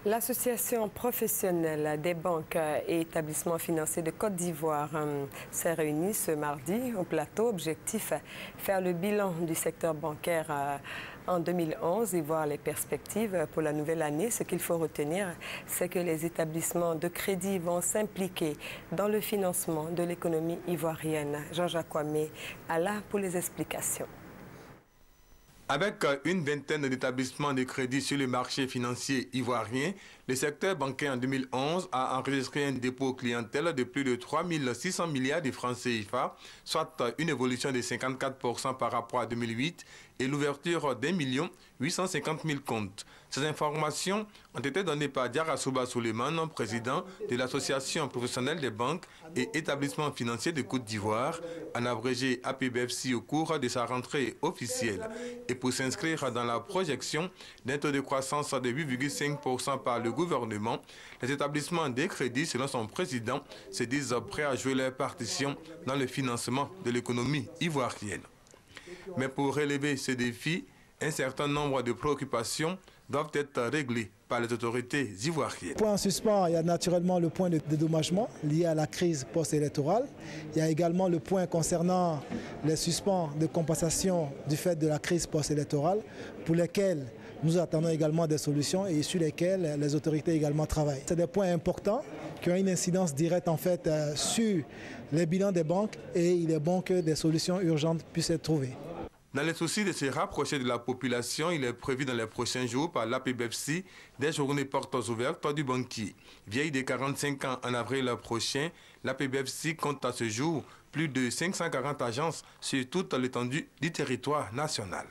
L'association professionnelle des banques et établissements financiers de Côte d'Ivoire s'est réunie ce mardi au plateau. Objectif, faire le bilan du secteur bancaire en 2011 et voir les perspectives pour la nouvelle année. Ce qu'il faut retenir, c'est que les établissements de crédit vont s'impliquer dans le financement de l'économie ivoirienne. Jean-Jacques Kwame est là pour les explications. Avec une vingtaine d'établissements de crédit sur le marché financier ivoirien, le secteur bancaire en 2011 a enregistré un dépôt clientèle de plus de 3 600 milliards de francs CFA, soit une évolution de 54% par rapport à 2008 et l'ouverture d'1 850 000 comptes. Ces informations ont été données par Diarra Souba Suleiman, président de l'Association professionnelle des banques et établissements financiers de Côte d'Ivoire, en abrégé APBFC au cours de sa rentrée officielle. Et pour s'inscrire dans la projection d'un taux de croissance de 8,5% par le gouvernement, les établissements de crédit, selon son président, se disent prêts à jouer leur partition dans le financement de l'économie ivoirienne. Mais pour relever ces défis, un certain nombre de préoccupations doivent être réglées par les autorités ivoiriennes. Point en suspens, il y a naturellement le point de dédommagement lié à la crise post-électorale. Il y a également le point concernant les suspens de compensation du fait de la crise post-électorale, pour lesquels nous attendons également des solutions et sur lesquelles les autorités également travaillent. C'est des points importants qui ont une incidence directe en fait sur les bilans des banques et il est bon que des solutions urgentes puissent être trouvées. Dans le souci de se rapprocher de la population, il est prévu dans les prochains jours par l'APBFC des journées portes ouvertes du banquier. Vieille de 45 ans en avril prochain, l'APBFC compte à ce jour plus de 540 agences sur toute l'étendue du territoire national.